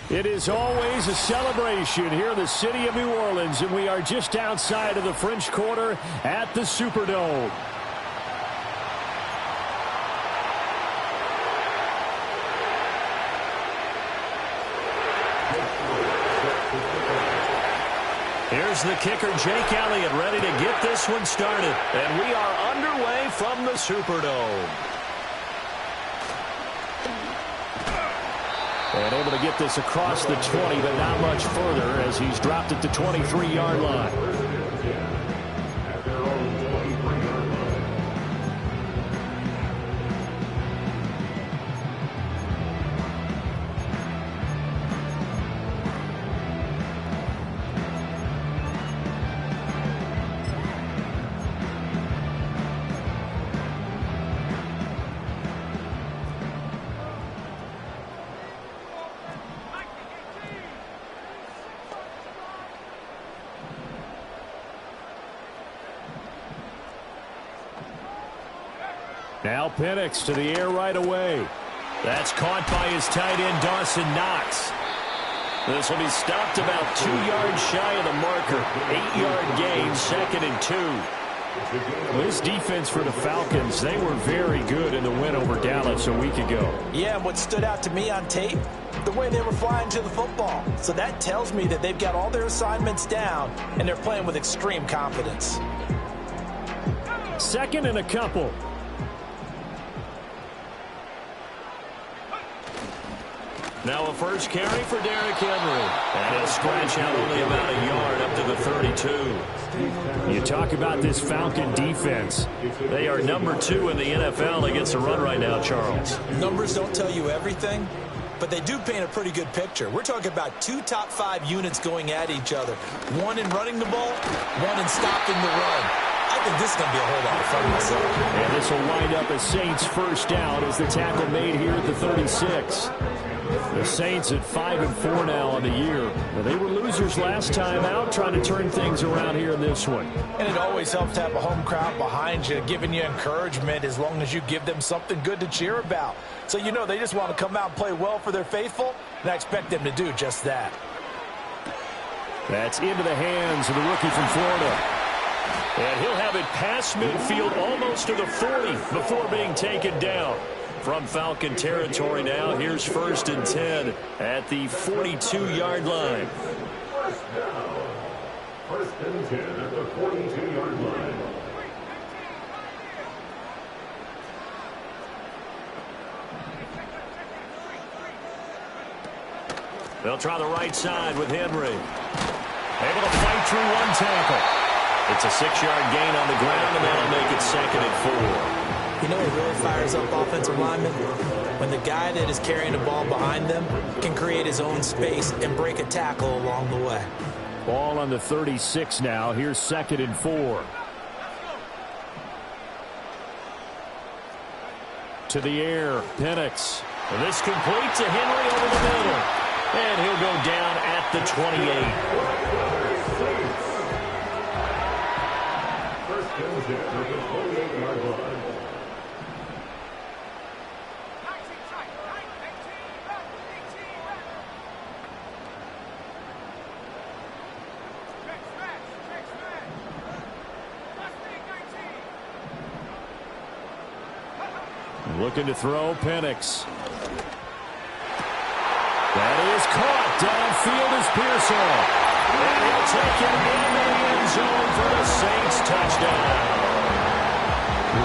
It is always a celebration here in the city of New Orleans, and we are just outside of the French Quarter at the Superdome. Here's the kicker, Jake Elliott, ready to get this one started. And we are underway from the Superdome. And able to get this across the 20, but not much further as he's dropped at the 23-yard line. Now Penix to the air right away. That's caught by his tight end, Dawson Knox. This will be stopped about 2 yards shy of the marker. 8-yard gain, 2nd and 2. This defense for the Falcons, they were very good in the win over Dallas a week ago. Yeah, and what stood out to me on tape, the way they were flying to the football. So that tells me that they've got all their assignments down, and they're playing with extreme confidence. 2nd and a couple. Now a first carry for Derrick Henry. And he'll scratch out only about a yard up to the 32. You talk about this Falcon defense. They are number 2 in the NFL against the run right now, Charles. Numbers don't tell you everything, but they do paint a pretty good picture. We're talking about 2 top 5 units going at each other. One in running the ball, one in stopping the run. I think this is going to be a whole lot of fun myself. And this will wind up as Saints first down as the tackle made here at the 36. The Saints at 5-4 now on the year. They were losers last time out, trying to turn things around here in this one. And it always helps to have a home crowd behind you, giving you encouragement as long as you give them something good to cheer about. So you know they just want to come out and play well for their faithful, and I expect them to do just that. That's into the hands of the rookie from Florida. And he'll have it past midfield almost to the 40 before being taken down. From Falcon territory now, here's 1st and 10 at the 42-yard line. First and 10 at the 42-yard line. They'll try the right side with Henry. Able to fight through one tackle. It's a 6-yard gain on the ground, and that'll make it 2nd and 4. You know what really fires up offensive linemen? When the guy that is carrying the ball behind them can create his own space and break a tackle along the way. Ball on the 36 now. Here's 2nd and 4. To the air, Penix. This complete to Henry over the middle. And he'll go down at the 28. First and 10 at the 48-yard line. Looking to throw, Penix. That is caught. Downfield is Pearsall. And he'll take it in the end zone for the Saints touchdown.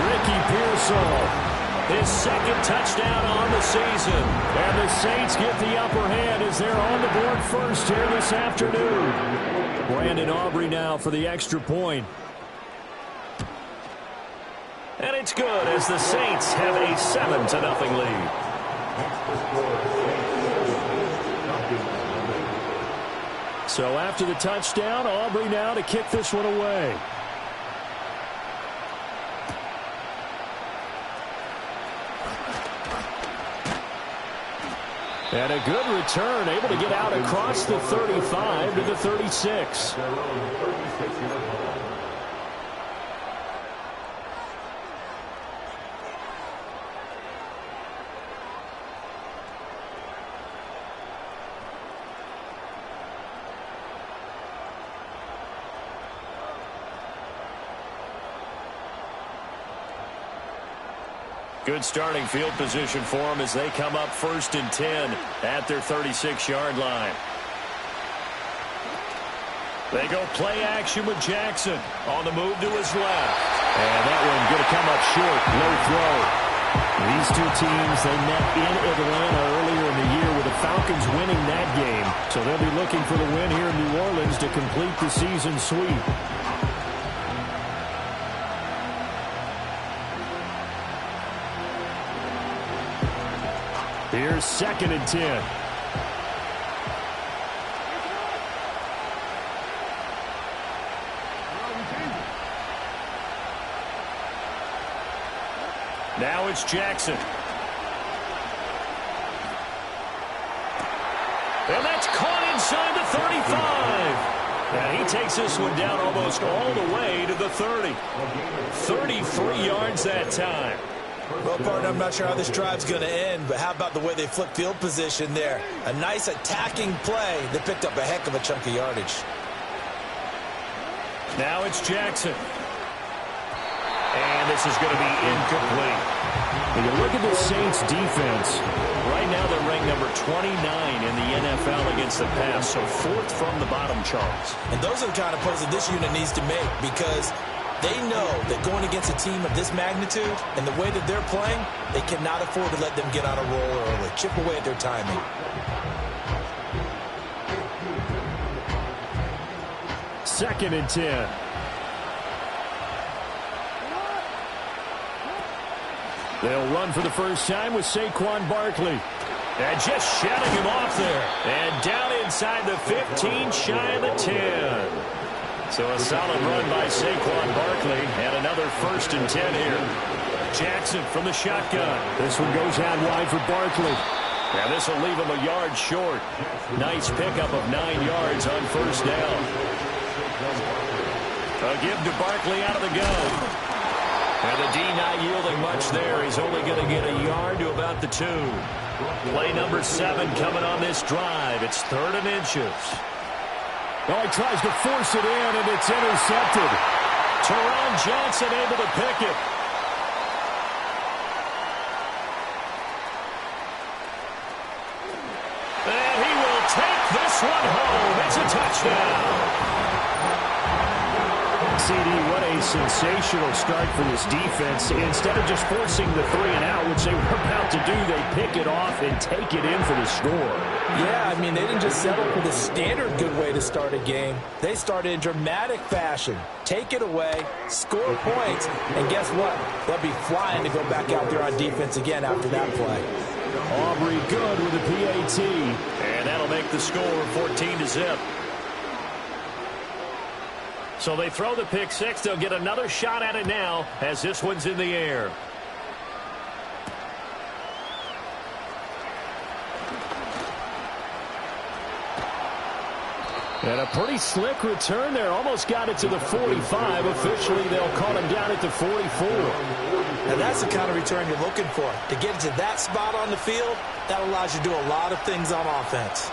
Ricky Pearsall, his 2nd touchdown on the season. And the Saints get the upper hand as they're on the board first here this afternoon. Brandon Aubrey now for the extra point. And it's good as the Saints have a 7-0 lead. So after the touchdown, Aubrey now to kick this one away. And a good return, able to get out across the 35 to the 36. Good starting field position for them as they come up 1st and 10 at their 36-yard line. They go play action with Jackson on the move to his left. And that one going to come up short. Low throw. These two teams, they met in Atlanta earlier in the year with the Falcons winning that game. So they'll be looking for the win here in New Orleans to complete the season sweep. Here's 2nd and 10. Now it's Jackson. And that's caught inside the 35. And he takes this one down almost all the way to the 30. 33 yards that time. Well, partner, I'm not sure how this drive's going to end, but how about the way they flip field position there? A nice attacking play that picked up a heck of a chunk of yardage. Now it's Jackson. And this is going to be incomplete. When you look at the Saints defense, right now they're ranked number 29 in the NFL against the pass, so 4th from the bottom, Charles. And those are the kind of plays that this unit needs to make because they know that going against a team of this magnitude and the way that they're playing, they cannot afford to let them get on a roll early. Chip away at their timing. Second and 10. They'll run for the first time with Saquon Barkley. And just shutting him off there. And down inside the 15, shy of the 10. So a solid run by Saquon Barkley. And another 1st and 10 here. Jackson from the shotgun. This one goes out wide for Barkley. And this will leave him a yard short. Nice pickup of 9 yards on 1st down. A give to Barkley out of the gun. And the D not yielding much there. He's only going to get a yard to about the 2. Play number 7 coming on this drive. It's 3rd and inches. Oh, he tries to force it in, and it's intercepted. Teron Johnson able to pick it. And he will take this one home. It's a touchdown. CD, what a sensational start for this defense. Instead of just forcing the 3-and-out, which they were about to do, they pick it off and take it in for the score. Yeah, I mean, they didn't just settle for the standard good way to start a game. They started in dramatic fashion. Take it away, score points, and guess what? They'll be flying to go back out there on defense again after that play. Aubrey good with the PAT. And that'll make the score 14-0. So they throw the pick 6. They'll get another shot at it now as this one's in the air. And a pretty slick return there. Almost got it to the 45. Officially, they'll call him down at the 44. Now, that's the kind of return you're looking for. To get to that spot on the field, that allows you to do a lot of things on offense.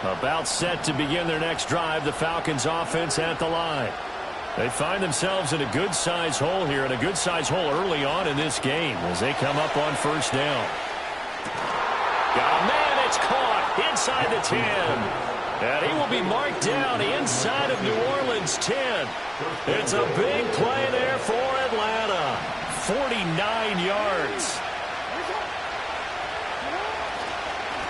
About set to begin their next drive, the Falcons offense at the line. They find themselves in a good-sized hole here, and a good-sized hole early on in this game as they come up on 1st down. Got a man, it's caught inside the 10. And he will be marked down inside of New Orleans 10. It's a big play there for Atlanta. 49 yards.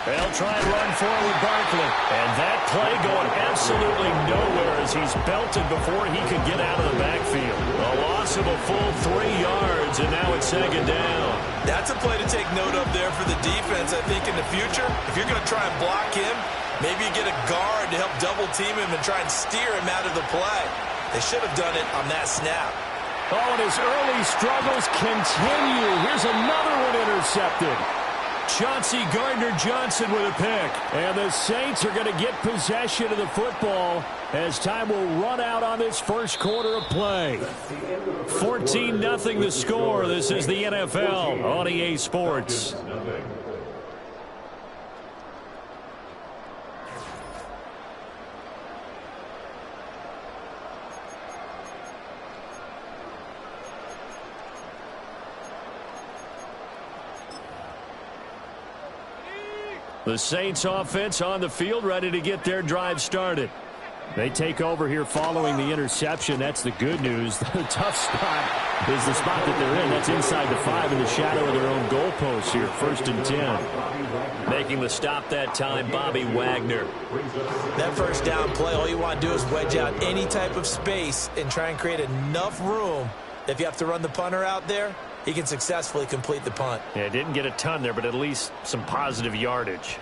They'll try and run forward Barkley. And that play going absolutely nowhere as he's belted before he could get out of the backfield. A loss of a full 3 yards, and now it's 2nd down. That's a play to take note of there for the defense. I think in the future, if you're going to try and block him, maybe you get a guard to help double team him and try and steer him out of the play. They should have done it on that snap. Oh, and his early struggles continue. Here's another one intercepted. Chauncey Gardner-Johnson with a pick. And the Saints are going to get possession of the football as time will run out on this first quarter of play. 14-0 the score. This is the NFL on EA Sports. The Saints offense on the field, ready to get their drive started. They take over here following the interception. That's the good news. The tough spot is the spot that they're in. That's inside the 5 in the shadow of their own goalpost here. 1st and 10. Making the stop that time, Bobby Wagner. That first down play, all you want to do is wedge out any type of space and try and create enough room. If you have to run the punter out there, he can successfully complete the punt. Yeah, didn't get a ton there, but at least some positive yardage.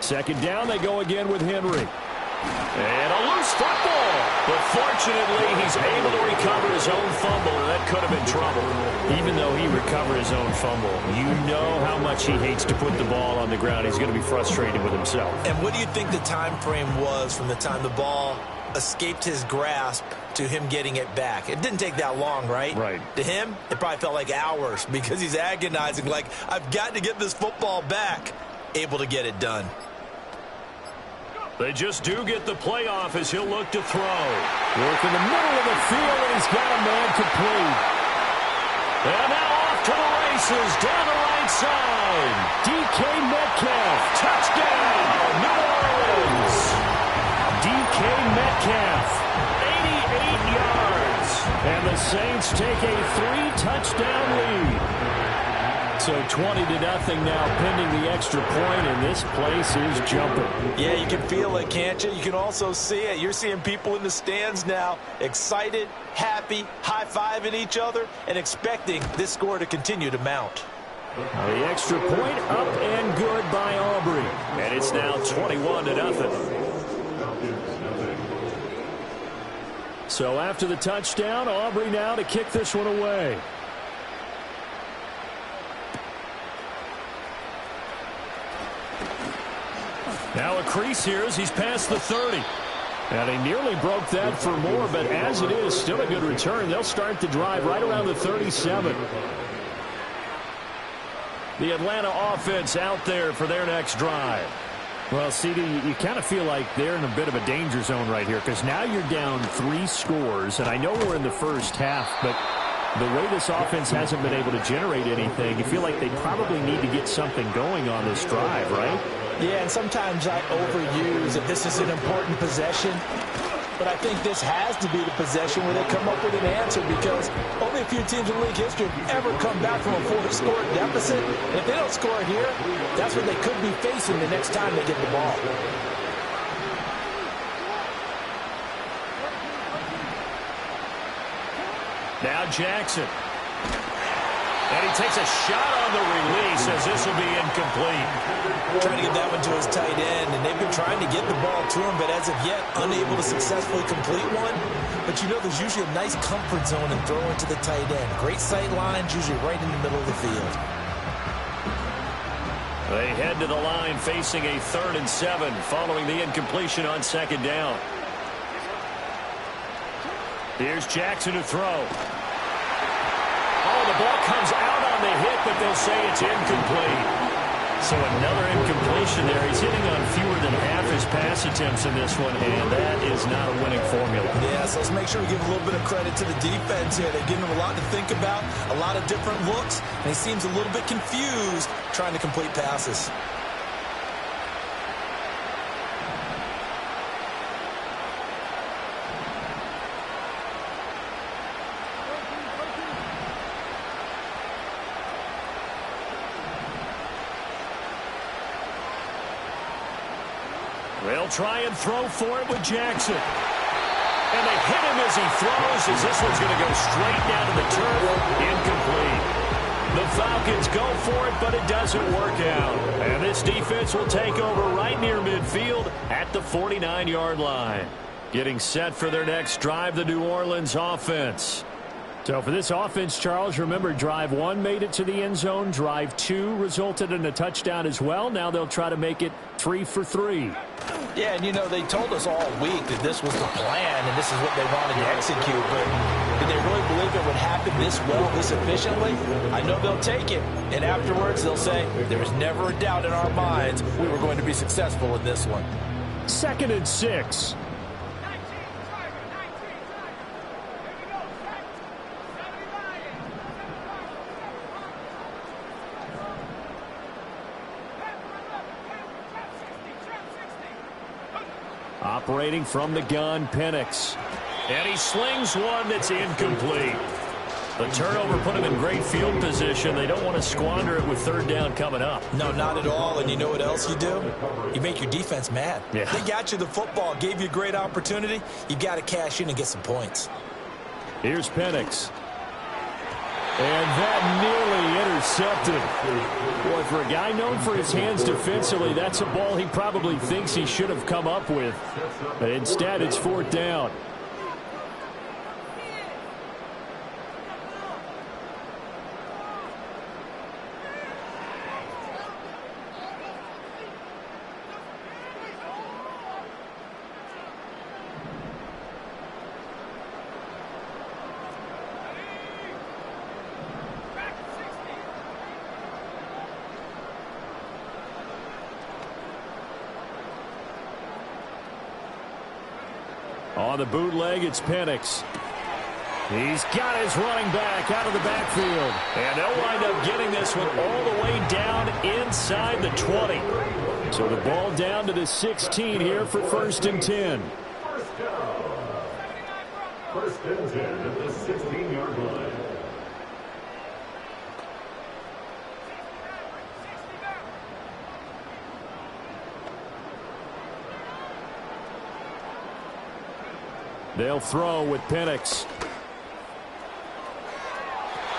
Second down, they go again with Henry. And a loose football. But fortunately, he's able to recover his own fumble, and that could have been trouble. Even though he recovered his own fumble, you know how much he hates to put the ball on the ground. He's going to be frustrated with himself. And what do you think the time frame was from the time the ball escaped his grasp to him getting it back? It didn't take that long, right? Right. To him, it probably felt like hours because he's agonizing, like, I've got to get this football back. Able to get it done. They just do get the play off as he'll look to throw. Work in the middle of the field, and he's got a man complete. And now off to the races, down the right side. DK Metcalf, touchdown, New Orleans. DK Metcalf, 88 yards. And the Saints take a 3-touchdown lead. So 20-0 now, pending the extra point, and this place is jumping. Yeah, you can feel it, can't you? You can also see it. You're seeing people in the stands now, excited, happy, high-fiving each other, and expecting this score to continue to mount. The extra point up and good by Aubrey. And it's now 21-0. So after the touchdown, Aubrey now to kick this one away. Now a crease here as he's past the 30. And he nearly broke that for more, but as it is, still a good return. They'll start the drive right around the 37. The Atlanta offense out there for their next drive. Well, CD, you kind of feel like they're in a bit of a danger zone right here because now you're down 3 scores, and I know we're in the first half, but the way this offense hasn't been able to generate anything, you feel like they probably need to get something going on this drive, right? Yeah, and sometimes I overuse if this is an important possession. But I think this has to be the possession where they come up with an answer because only a few teams in league history have ever come back from a 4-score deficit. And if they don't score here, that's what they could be facing the next time they get the ball. Now Jackson. And he takes a shot on the release as this will be incomplete. Trying to get that one to his tight end, and they've been trying to get the ball to him, but as of yet, unable to successfully complete one. But you know there's usually a nice comfort zone in throwing to the tight end. Great sight lines, usually right in the middle of the field. They head to the line facing a 3rd and 7 following the incompletion on 2nd down. Here's Jackson to throw. Oh, the ball comes out on the hit, but they'll say it's incomplete. So another incompletion there. He's hitting on fewer than half his pass attempts in this one, and that is not a winning formula. Yeah, so let's make sure we give a little bit of credit to the defense here. They're giving him a lot to think about, a lot of different looks, and he seems a little bit confused trying to complete passes. They'll try and throw for it with Jackson. And they hit him as he throws, as this one's going to go straight down to the turf. Incomplete. The Falcons go for it, but it doesn't work out. And this defense will take over right near midfield at the 49-yard line. Getting set for their next drive, the New Orleans offense. So for this offense, Charles, remember drive 1 made it to the end zone. Drive 2 resulted in a touchdown as well. Now they'll try to make it 3 for 3. Yeah, and you know, they told us all week that this was the plan and this is what they wanted to execute, but did they really believe it would happen this well, this efficiently? I know they'll take it, and afterwards they'll say, there was never a doubt in our minds we were going to be successful in this one. 2nd and 6. Operating from the gun, Penix. And he slings one that's incomplete. The turnover put him in great field position. They don't want to squander it with third down coming up. No, not at all. And you know what else you do? You make your defense mad. Yeah. They got you the football, gave you a great opportunity. You got to cash in and get some points. Here's Penix. And that nearly intercepted. Boy, for a guy known for his hands defensively, that's a ball he probably thinks he should have come up with. But instead, it's fourth down. On the bootleg, it's Penix. He's got his running back out of the backfield. And they'll wind up getting this one all the way down inside the 20. So the ball down to the 16 here for 1st and 10. First down. 1st and 10 at the 16-yard line. They'll throw with Penix.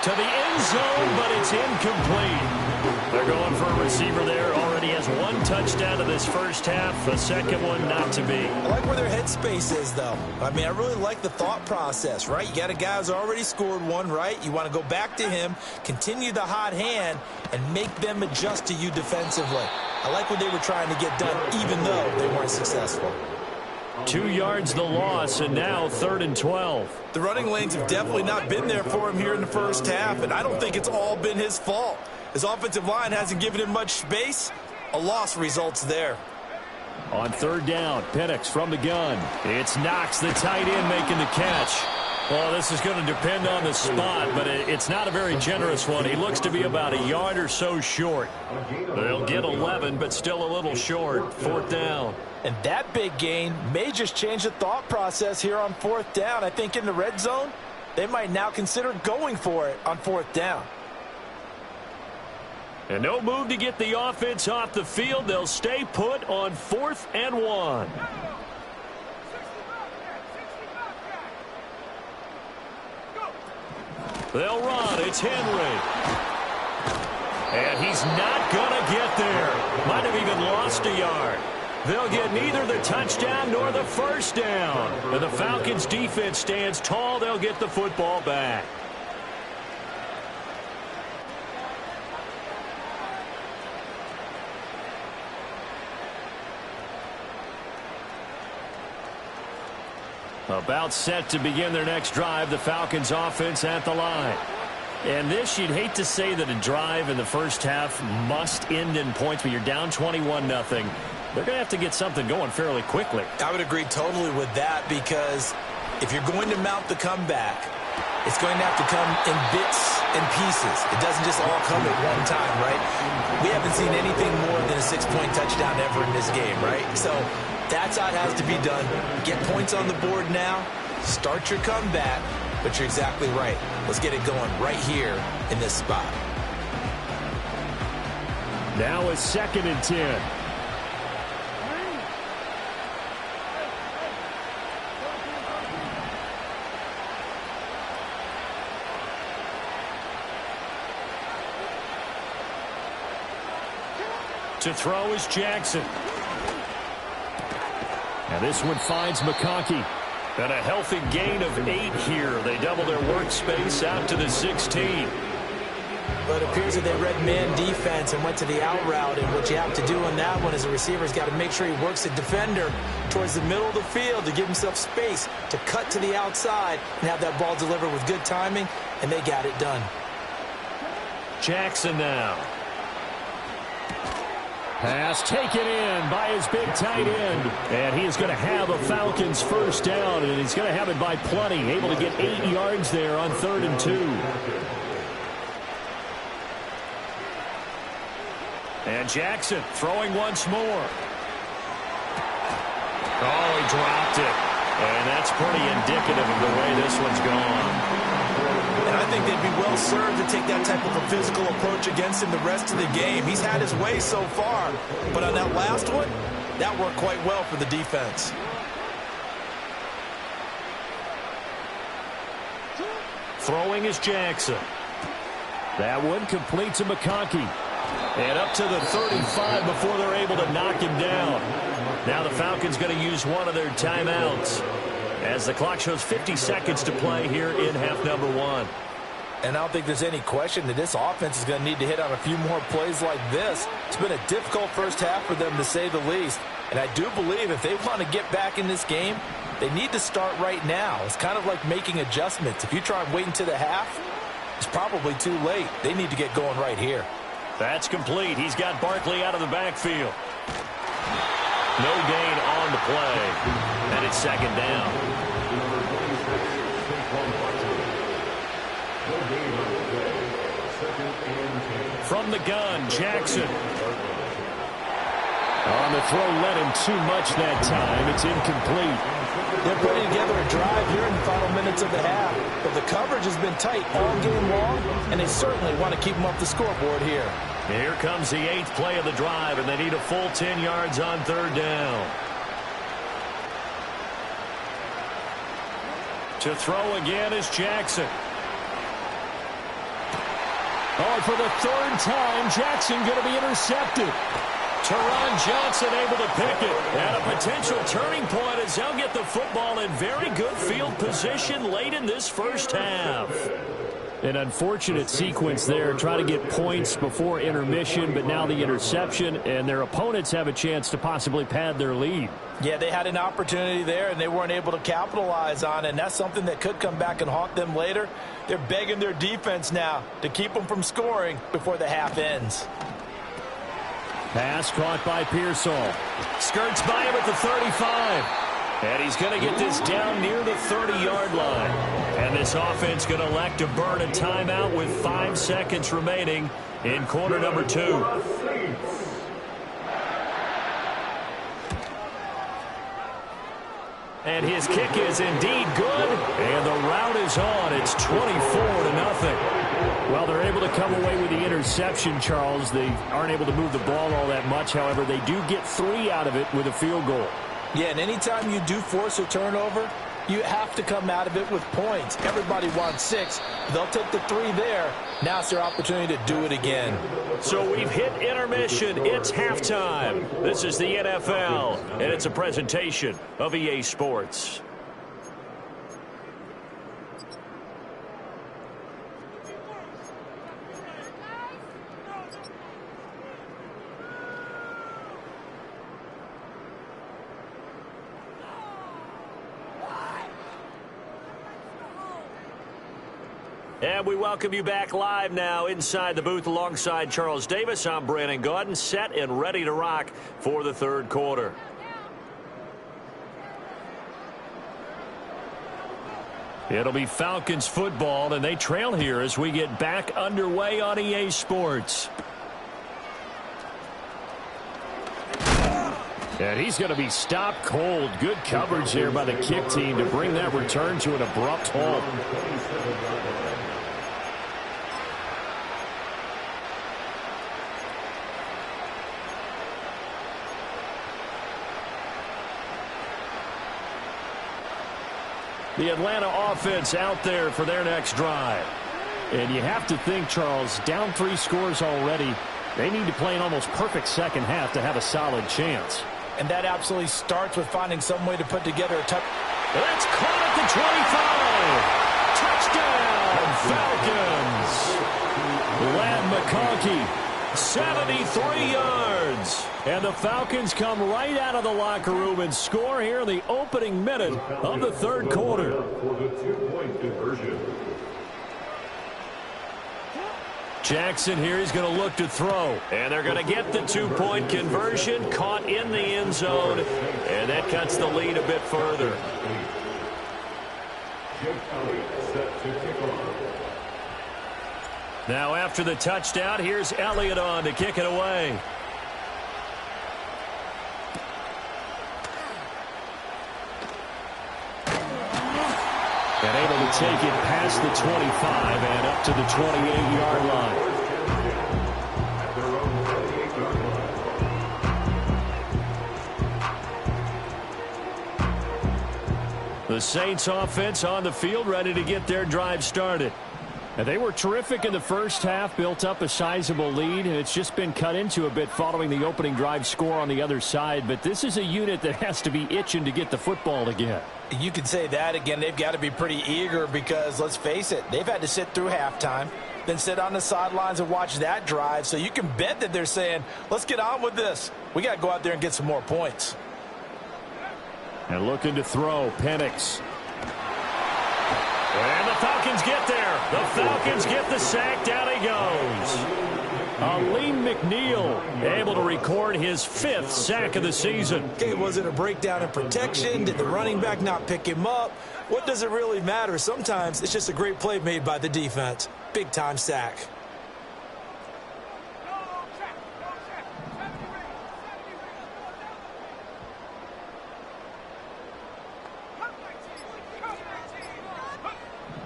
To the end zone, but it's incomplete. They're going for a receiver there. Already has one touchdown to this first half. A second one not to be. I like where their headspace is, though. I mean, I really like the thought process, right? You got a guy who's already scored one, right? You want to go back to him, continue the hot hand, and make them adjust to you defensively. I like what they were trying to get done, even though they weren't successful. 2 yards the loss, and now 3rd and 12. The running lanes have definitely not been there for him here in the first half, and I don't think it's all been his fault. His offensive line hasn't given him much space. A loss results there. On 3rd down, Penix from the gun. It's Knox, the tight end, making the catch. Well, this is going to depend on the spot, but it's not a very generous one. He looks to be about a yard or so short. They'll get 11, but still a little short. 4th down. And that big gain may just change the thought process here on 4th down. I think in the red zone, they might now consider going for it on 4th down. And no move to get the offense off the field. They'll stay put on 4th and 1. They'll run. It's Henry. And he's not going to get there. Might have even lost a yard. They'll get neither the touchdown nor the first down. And the Falcons' defense stands tall. They'll get the football back. About set to begin their next drive, the Falcons offense at the line. And this, you'd hate to say that a drive in the first half must end in points, but you're down 21-0. They're going to have to get something going fairly quickly. I would agree totally with that, because if you're going to mount the comeback, it's going to have to come in bits and pieces. It doesn't just all come at one time, right? We haven't seen anything more than a 6-point touchdown ever in this game, right? So that's how it has to be done. Get points on the board now. Start your comeback. But you're exactly right. Let's get it going right here in this spot. Now a 2nd and 10. To throw is Jackson. Now this one finds McConkey. And a healthy gain of 8 here. They double their workspace out to the 16. But it appears that they read man defense and went to the out route. And what you have to do on that one is the receiver's got to make sure he works the defender towards the middle of the field to give himself space to cut to the outside and have that ball delivered with good timing. And they got it done. Jackson now. Pass taken in by his big tight end. And he is going to have a Falcons first down, and he's going to have it by plenty. Able to get 8 yards there on 3rd and 2. And Jackson throwing once more. Oh, he dropped it. And that's pretty indicative of the way this one's gone. And I think they'd be well served to take that type of a physical approach against him the rest of the game. He's had his way so far. But on that last one, that worked quite well for the defense. Throwing is Jackson. That one complete to McConkey. And up to the 35 before they're able to knock him down. Now the Falcons going to use one of their timeouts as the clock shows 50 seconds to play here in half number one. And I don't think there's any question that this offense is going to need to hit on a few more plays like this. It's been a difficult first half for them, to say the least. And I do believe if they want to get back in this game, they need to start right now. It's kind of like making adjustments. If you try and wait until the half, it's probably too late. They need to get going right here. That's complete. He's got Barkley out of the backfield. No gain on the play. And it's second down. From the gun, Jackson. On the throw, led him too much that time. It's incomplete. They're putting together a drive here in the final minutes of the half. But the coverage has been tight all game long, and they certainly want to keep them off the scoreboard here. Here comes the 8th play of the drive, and they need a full 10 yards on third down. To throw again is Jackson. Oh, for the third time, Jackson going to be intercepted. Teron Johnson able to pick it. And a potential turning point as they'll get the football in very good field position late in this first half. An unfortunate sequence there. Try to get points before intermission, but now the interception, and their opponents have a chance to possibly pad their lead. Yeah, they had an opportunity there, and they weren't able to capitalize on it, and that's something that could come back and haunt them later. They're begging their defense now to keep them from scoring before the half ends. Pass caught by Pearsall. Skirts by him at the 35. And he's going to get this down near the 30-yard line. And this offense going to elect to burn a timeout with 5 seconds remaining in quarter number 2. And his kick is indeed good. And the route is on. It's 24-0. Well, they're able to come away with the interception, Charles. They aren't able to move the ball all that much. However, they do get 3 out of it with a field goal. Yeah, and anytime you do force a turnover, you have to come out of it with points. Everybody wants 6. They'll take the 3 there. Now it's their opportunity to do it again. So we've hit intermission. It's halftime. This is the NFL, and it's a presentation of EA Sports. And we welcome you back live now inside the booth alongside Charles Davis. I'm Brandon Gaudin, set and ready to rock for the third quarter. It'll be Falcons football, and they trail here as we get back underway on EA Sports. And he's going to be stopped cold. Good coverage there by the kick team to bring that return to an abrupt halt. The Atlanta offense out there for their next drive. And you have to think, Charles, down 3 scores already. They need to play an almost perfect second half to have a solid chance. And that absolutely starts with finding some way to put together a touch. That's caught at the 25. Touchdown, Falcons. Ladd McConkey, 73 yards. And the Falcons come right out of the locker room and score here in the opening minute of the third quarter. For the 2-point conversion. Jackson here, he's going to look to throw. And they're going to get the 2-point conversion, caught in the end zone. And that cuts the lead a bit further. Now after the touchdown, here's Elliott on to kick it away. And able to take it past the 25 and up to the 28-yard line. At their own 28-yard line. The Saints offense on the field, ready to get their drive started. And they were terrific in the first half, built up a sizable lead, and it's just been cut into a bit following the opening drive score on the other side. But this is a unit that has to be itching to get the football again. You could say that again. They've got to be pretty eager because, let's face it, they've had to sit through halftime, then sit on the sidelines and watch that drive. So you can bet that they're saying, let's get on with this. We got to go out there and get some more points. And looking to throw, Penix. And the Falcons get there. The Falcons get the sack. Down he goes. Aleem McNeil able to record his 5th sack of the season. Okay, was it a breakdown in protection? Did the running back not pick him up? What does it really matter? Sometimes it's just a great play made by the defense. Big-time sack.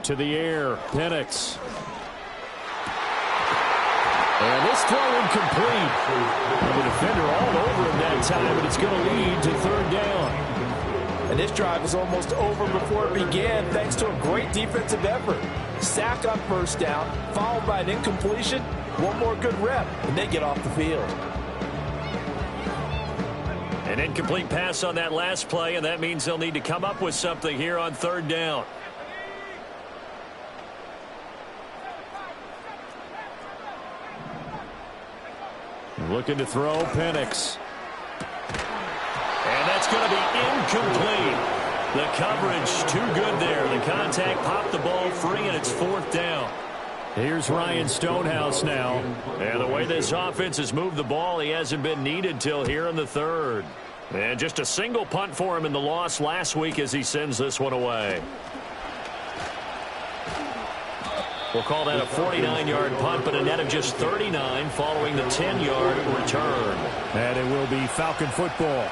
To the air, Penix. And this throw incomplete. The defender all over him that time, but it's going to lead to 3rd down. And this drive was almost over before it began thanks to a great defensive effort. Sack on 1st down, followed by an incompletion. One more good rep, and they get off the field. An incomplete pass on that last play, and that means they'll need to come up with something here on 3rd down. Looking to throw, Penix. And that's going to be incomplete. The coverage too good there. The contact popped the ball free, and it's 4th down. Here's Ryan Stonehouse now. And the way this offense has moved the ball, he hasn't been needed till here in the 3rd. And just a single punt for him in the loss last week as he sends this one away. We'll call that a 49-yard punt, but a net of just 39 following the 10-yard return. And it will be Falcon football.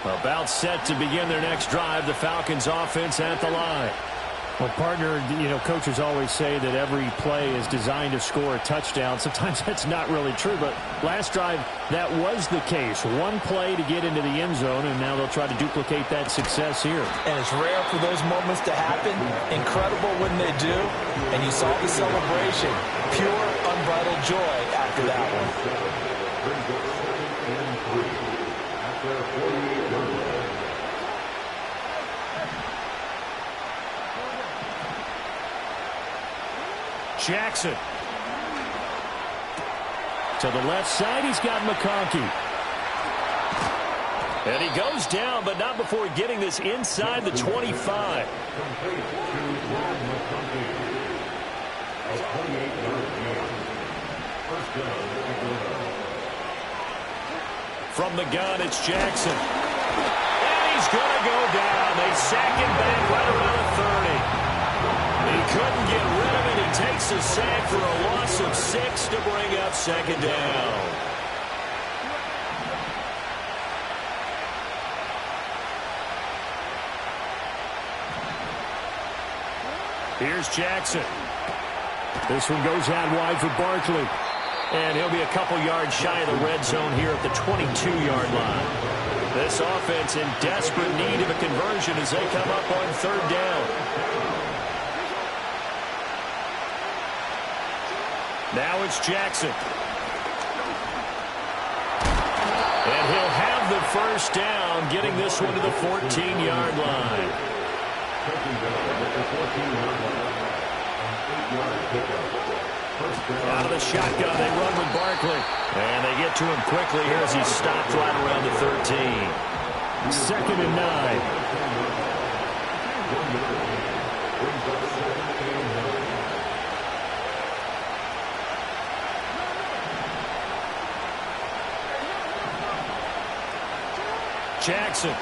About set to begin their next drive, the Falcons offense at the line. Well, partner, coaches always say that every play is designed to score a touchdown. Sometimes that's not really true, but last drive, that was the case. One play to get into the end zone, and now they'll try to duplicate that success here. And it's rare for those moments to happen. Incredible when they do. And you saw the celebration. Pure, unbridled joy after that one. Jackson. To the left side, he's got McConkey. And he goes down, but not before getting this inside the 25. From the gun, it's Jackson. And he's going to go down. They sack him back right around the 30. He couldn't get rid of it. He takes a sack for a loss of 6 to bring up 2nd down. Here's Jackson. This one goes out wide for Barkley. And he'll be a couple yards shy of the red zone here at the 22-yard line. This offense in desperate need of a conversion as they come up on 3rd down. Now it's Jackson. And he'll have the 1st down, getting this one to the 14-yard line. Out of the shotgun, they run with Barkley. And they get to him quickly here as he stopped right around the 13. 2nd and 9. Jackson. A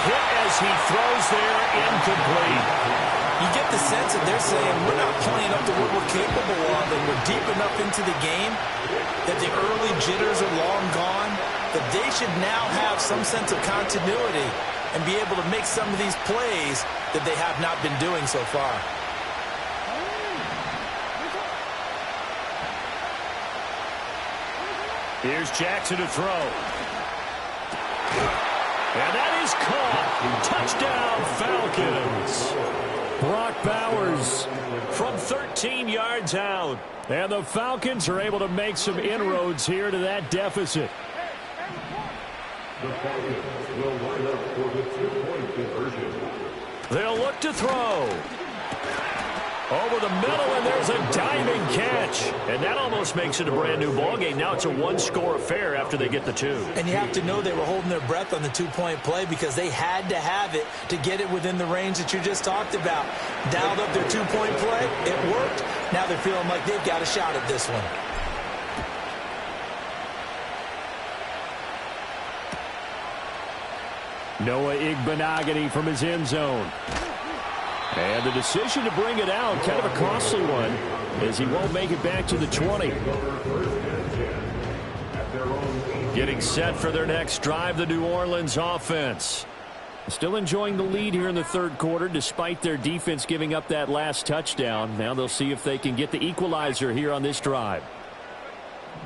hit as he throws there, incomplete. You get the sense that they're saying we're not playing up to what we're capable of, and we're deep enough into the game that the early jitters are long gone. that they should now have some sense of continuity and be able to make some of these plays that they have not been doing so far. Here's Jackson to throw. And that is caught. Touchdown, Falcons. Brock Bowers from 13 yards out. And the Falcons are able to make some inroads here to that deficit. The Falcons will line up for the two-point conversion. They'll look to throw. Over the middle, and there's a diving catch. And that almost makes it a brand-new ballgame. Now it's a one-score affair after they get the two. And you have to know they were holding their breath on the two-point play because they had to have it to get it within the range that you just talked about. Dialed up their two-point play. It worked. Now they're feeling like they've got a shot at this one. Noah Igbenogany from his end zone. And the decision to bring it out, kind of a costly one, as he won't make it back to the 20. Getting set for their next drive, the New Orleans offense. Still enjoying the lead here in the third quarter, despite their defense giving up that last touchdown. Now they'll see if they can get the equalizer here on this drive.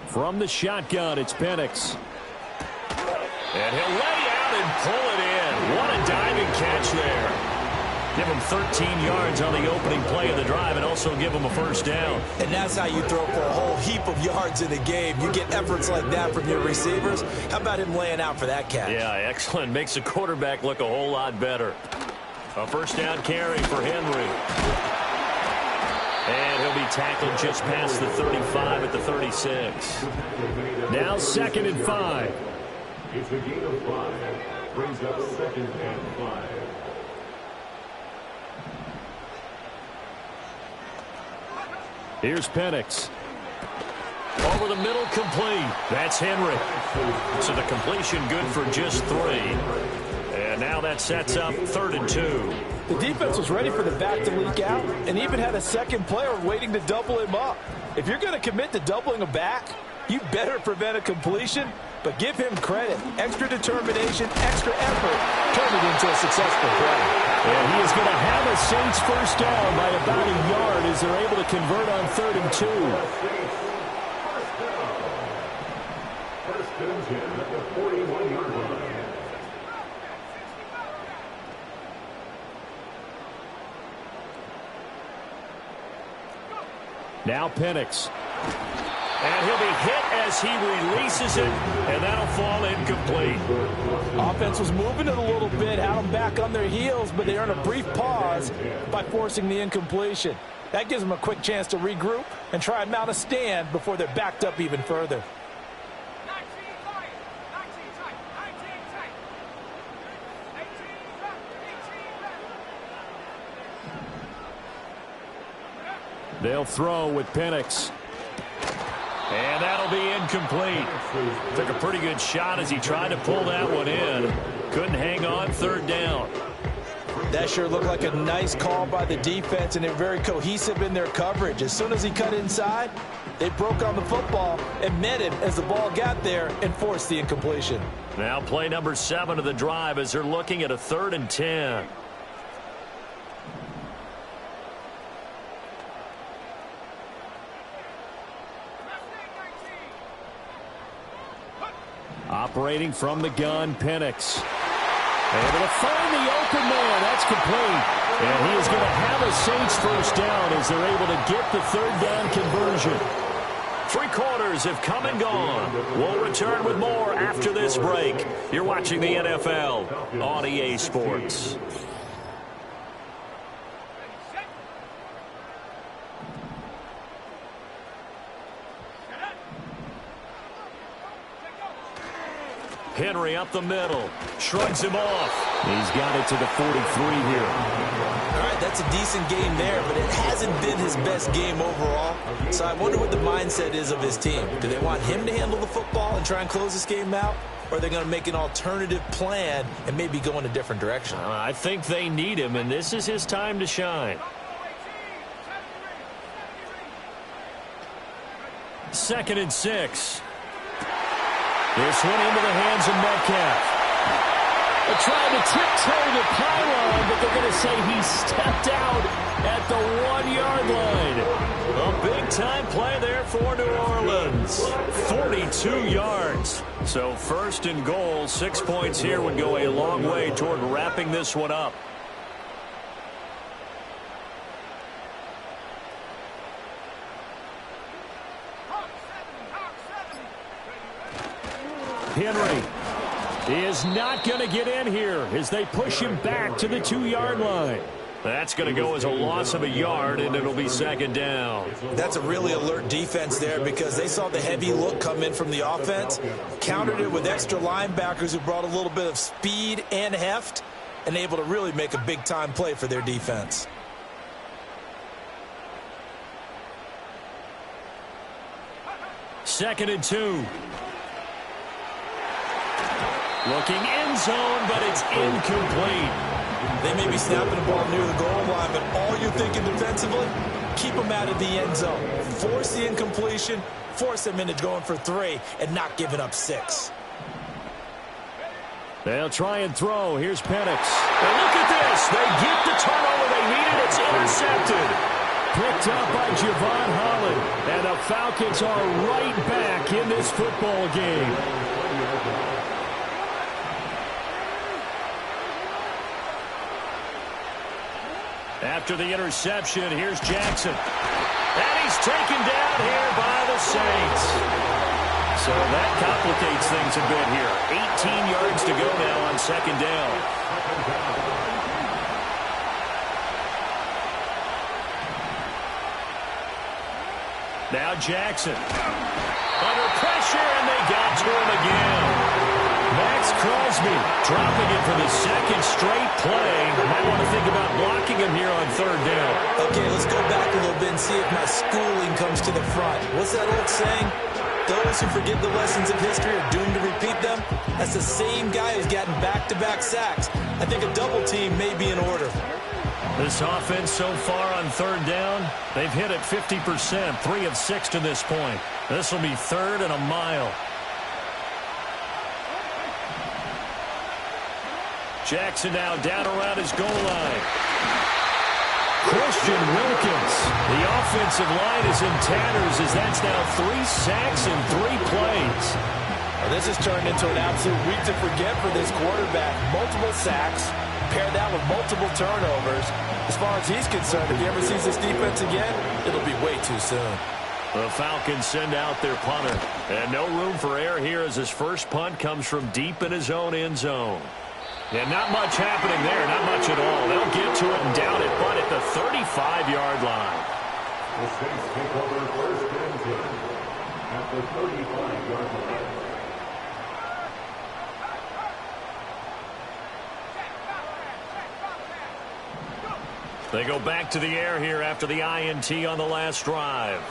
From the shotgun, it's Penix. And he'll lay out and pull it in. What a diving catch there. Give him 13 yards on the opening play of the drive and also give him a first down. And that's how you throw for a whole heap of yards in a game. You get efforts like that from your receivers. How about him laying out for that catch? Yeah, excellent. Makes the quarterback look a whole lot better. A first down carry for Henry. And he'll be tackled just past the 35 at the 36. Now 2nd and 5. It's a gain of 5. Brings up 2nd and 5. Here's Penix. Over the middle, complete. That's Henry. So the completion good for just 3. And now that sets up 3rd and 2. The defense was ready for the back to leak out and even had a second player waiting to double him up. If you're going to commit to doubling a back, you better prevent a completion, but give him credit. Extra determination, extra effort, turn it into a successful play. And he is going to have a Saints first down by about a yard as they're able to convert on 3rd and 2. First and 10 at the 41-yard line. Now Penix. And he'll be hit as he releases it, and that'll fall incomplete. Offense was moving it a little bit, had them back on their heels, but they earned a brief pause by forcing the incompletion. That gives them a quick chance to regroup and try and mount a stand before they're backed up even further. They'll throw with Penix. And that'll be incomplete. Took a pretty good shot as he tried to pull that one in. Couldn't hang on, 3rd down. That sure looked like a nice call by the defense, and they're very cohesive in their coverage. As soon as he cut inside, they broke on the football and met him as the ball got there and forced the incompletion. Now play number 7 of the drive as they're looking at a 3rd and 10. Operating from the gun, Penix. Able to find the open man. That's complete. And he is going to have a Saints first down as they're able to get the 3rd down conversion. 3 quarters have come and gone. We'll return with more after this break. You're watching the NFL on EA Sports. Henry up the middle. Shrugs him off. He's got it to the 43 here. All right, that's a decent game there, but it hasn't been his best game overall. So I wonder what the mindset is of his team. Do they want him to handle the football and try and close this game out? Or are they going to make an alternative plan and maybe go in a different direction? I think they need him, and this is his time to shine. 2nd and 6. This one into the hands of Metcalf. They're trying to tiptoe the pylon, but they're going to say he stepped out at the 1-yard line. A big-time play there for New Orleans. 42 yards. So first and goal, 6 points here would go a long way toward wrapping this one up. Henry is not going to get in here as they push him back to the 2-yard line. That's going to go as a loss of a yard, and it'll be second down. That's a really alert defense there because they saw the heavy look come in from the offense, countered it with extra linebackers who brought a little bit of speed and heft, and able to really make a big-time play for their defense. Second and 2. Looking end zone, but it's incomplete. They may be snapping the ball near the goal line, but all you're thinking defensively, keep them out of the end zone. Force the incompletion, force them into going for 3, and not giving up 6. They'll try and throw. Here's Penix. And look at this. They get the turnover they needed. It's intercepted. Picked up by Javon Holland. And the Falcons are right back in this football game. After the interception, here's Jackson. And he's taken down here by the Saints. So that complicates things a bit here. 18 yards to go now on second down. Now Jackson. Under pressure, and they got to him again. Max Crosby dropping it for the second straight play. Might want to think about blocking him here on third down. Okay, let's go back a little bit and see if my schooling comes to the front. What's that old saying? Those who forget the lessons of history are doomed to repeat them. That's the same guy who's gotten back-to-back sacks. I think a double team may be in order. This offense so far on third down, they've hit it 50%, 3 of 6 to this point. This will be third and a mile. Jackson now down around his goal line. Christian Wilkins. The offensive line is in tatters as that's now 3 sacks in 3 plays. Well, this has turned into an absolute week to forget for this quarterback. Multiple sacks, paired that with multiple turnovers. As far as he's concerned, if he ever sees this defense again, it'll be way too soon. The Falcons send out their punter. And no room for error here as his first punt comes from deep in his own end zone. And not much happening there, not much at all. They'll get to it and down it, but at the 35-yard line. The Saints take over first and 10 at the 35-yard line. They go back to the air here after the INT on the last drive.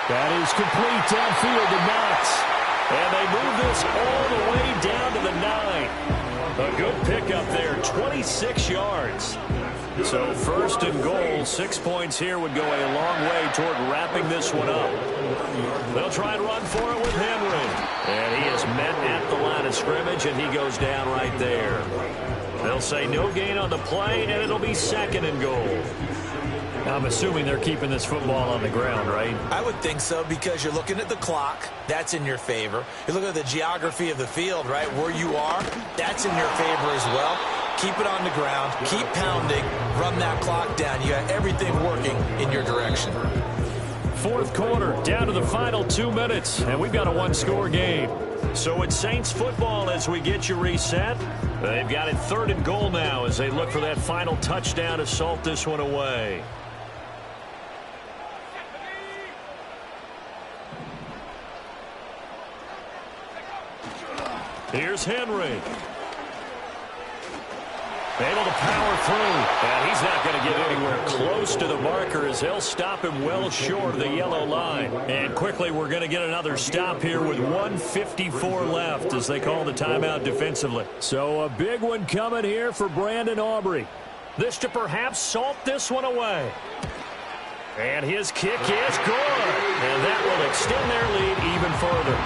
That is complete downfield to Knox. And they move this all the way down to the 9. A good pickup there, 26 yards. So first and goal, 6 points here would go a long way toward wrapping this one up. They'll try and run for it with Henry. And he is met at the line of scrimmage, and he goes down right there. They'll say no gain on the play, and it'll be second and goal. I'm assuming they're keeping this football on the ground, right? I would think so because you're looking at the clock. That's in your favor. You're looking at the geography of the field, right? Where you are, that's in your favor as well. Keep it on the ground. Keep pounding. Run that clock down. You got everything working in your direction. Fourth quarter, down to the final 2 minutes, and we've got a one-score game. So it's Saints football as we get you reset. They've got it third and goal now as they look for that final touchdown to salt this one away. Here's Henry. Able to power through. And he's not going to get anywhere close to the marker as they'll stop him well short of the yellow line. And quickly we're going to get another stop here with 1:54 left as they call the timeout defensively. So a big one coming here for Brandon Aubrey. This to perhaps salt this one away. And his kick is good. And that will extend their lead even further.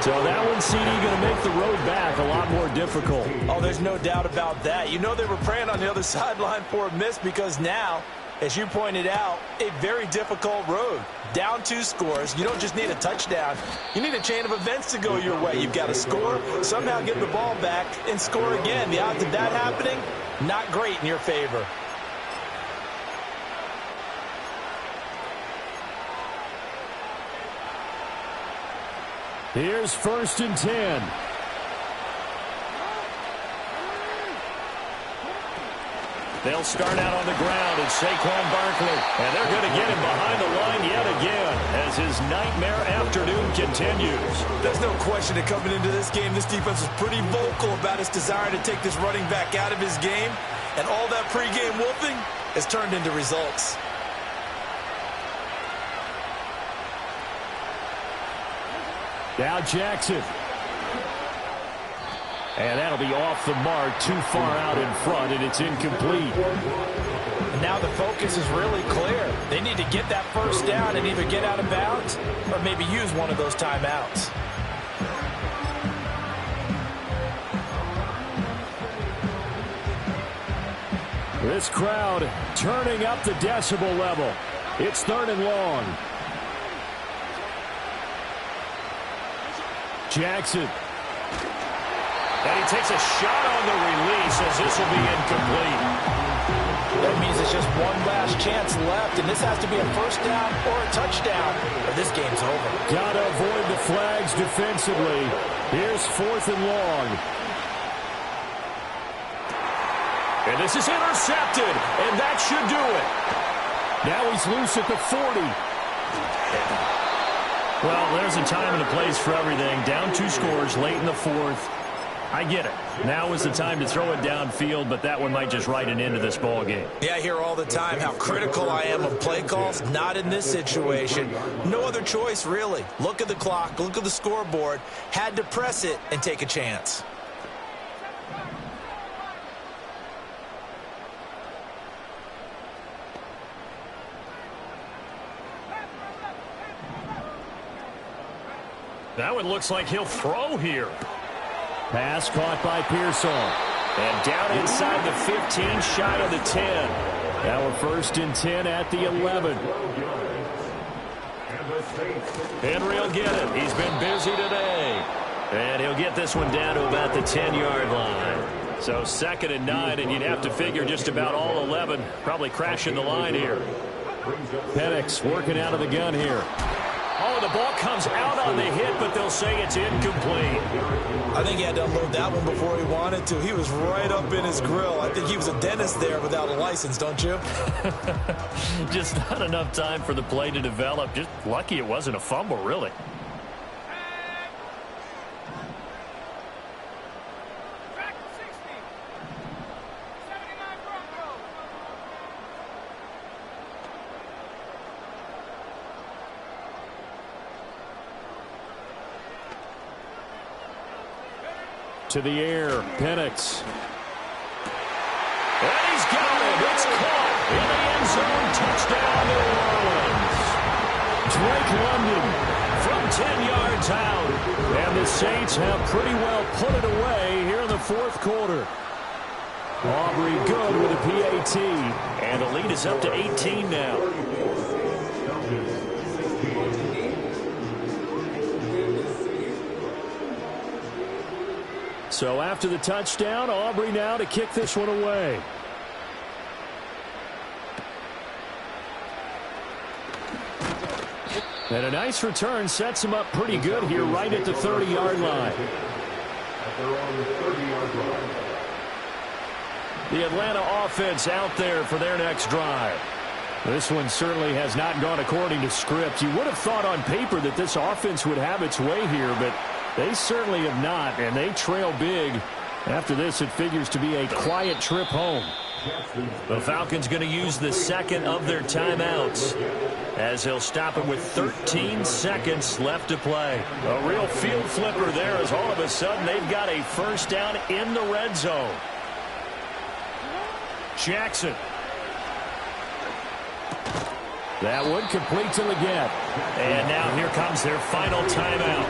So that one, CD, going to make the road back a lot more difficult. Oh, there's no doubt about that. You know they were praying on the other sideline for a miss because now, as you pointed out, a very difficult road. Down 2 scores. You don't just need a touchdown. You need a chain of events to go your way. You've got to score, somehow get the ball back, and score again. The odds of that happening, not great in your favor. Here's 1st and 10. They'll start out on the ground, and Saquon Barkley. And they're going to get him behind the line yet again as his nightmare afternoon continues. There's no question that coming into this game, this defense was pretty vocal about its desire to take this running back out of his game. And all that pregame wolfing has turned into results. Now Jackson. And that'll be off the mark, too far out in front, and it's incomplete. And now the focus is really clear. They need to get that first down and either get out of bounds or maybe use one of those timeouts. This crowd turning up the decibel level. It's 3rd and long. Jackson. And he takes a shot on the release as this will be incomplete. That means it's just one last chance left, and this has to be a first down or a touchdown, or this game's over. Got to avoid the flags defensively. Here's 4th and long. And this is intercepted, and that should do it. Now he's loose at the 40. Well, there's a time and a place for everything. Down 2 scores late in the 4th. I get it. Now is the time to throw it downfield, but that one might just write an end to this ball game. Yeah, I hear all the time how critical I am of play calls. Not in this situation. No other choice, really. Look at the clock. Look at the scoreboard. Had to press it and take a chance. That one looks like he'll throw here. Pass caught by Pearsall. And down inside the 15, shy of the 10. Now a 1st and 10 at the 11. Henry will get it. He's been busy today. And he'll get this one down to about the 10-yard line. So 2nd and 9, and you'd have to figure just about all 11 probably crashing the line here. Penix working out of the gun here. Oh, the ball comes out on the hit, but they'll say it's incomplete. I think he had to unload that one before he wanted to. He was right up in his grill. I think he was a dentist there without a license, don't you? Just not enough time for the play to develop. Just lucky it wasn't a fumble, really. To the air, Penix. And he's got it. It's caught in the end zone. Touchdown, New Orleans. Drake London from 10 yards out. And the Saints have pretty well put it away here in the 4th quarter. Aubrey good with a PAT. And the lead is up to 18 now. So after the touchdown, Aubrey now to kick this one away. And a nice return sets him up pretty good here right at the 30-yard line. The Atlanta offense out there for their next drive. This one certainly has not gone according to script. You would have thought on paper that this offense would have its way here, but they certainly have not, and they trail big. After this, it figures to be a quiet trip home. The Falcons going to use the 2nd of their timeouts as he'll stop it with 13 seconds left to play. A real field flipper there as all of a sudden they've got a first down in the red zone. Jackson. That one complete to Leggett. And now here comes their final timeout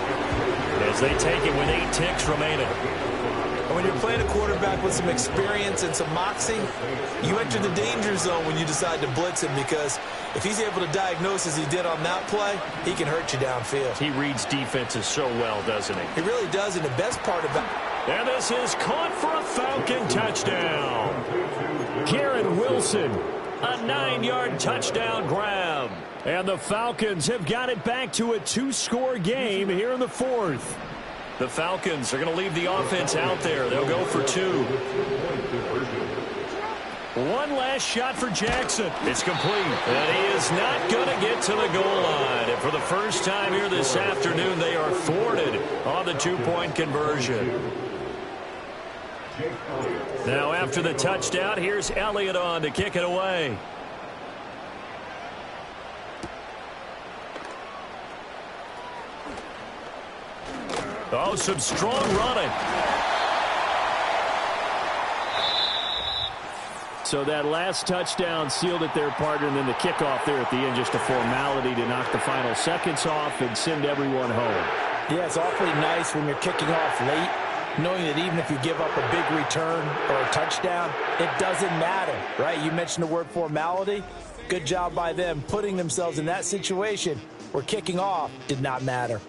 as they take it with 8 ticks remaining. When you're playing a quarterback with some experience and some moxie, you enter the danger zone when you decide to blitz him, because if he's able to diagnose as he did on that play, he can hurt you downfield. He reads defenses so well, doesn't he? He really does, and the best part about... And this is caught for a Falcon touchdown. Garrett Wilson, a 9-yard touchdown grab. And the Falcons have got it back to a 2-score game here in the 4th. The Falcons are going to leave the offense out there. They'll go for 2. One last shot for Jackson. It's complete. And he is not going to get to the goal line. And for the first time here this afternoon, they are thwarted on the 2-point conversion. Now after the touchdown, here's Elliott on to kick it away. Oh, some strong running. So that last touchdown sealed it their partner, and then the kickoff there at the end, just a formality to knock the final seconds off and send everyone home. Yeah, it's awfully nice when you're kicking off late, knowing that even if you give up a big return or a touchdown, it doesn't matter, right? You mentioned the word formality. Good job by them putting themselves in that situation where kicking off did not matter.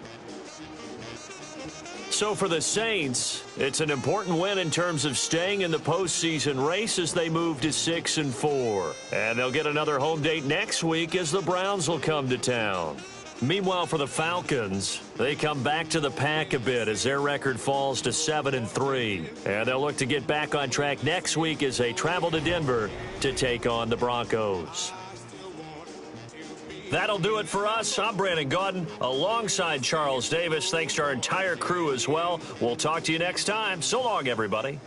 So for the Saints, it's an important win in terms of staying in the postseason race as they move to 6-4. And they'll get another home date next week as the Browns will come to town. Meanwhile, for the Falcons, they come back to the pack a bit as their record falls to 7-3. And they'll look to get back on track next week as they travel to Denver to take on the Broncos. That'll do it for us. I'm Brandon Gaudin alongside Charles Davis. Thanks to our entire crew as well. We'll talk to you next time. So long, everybody.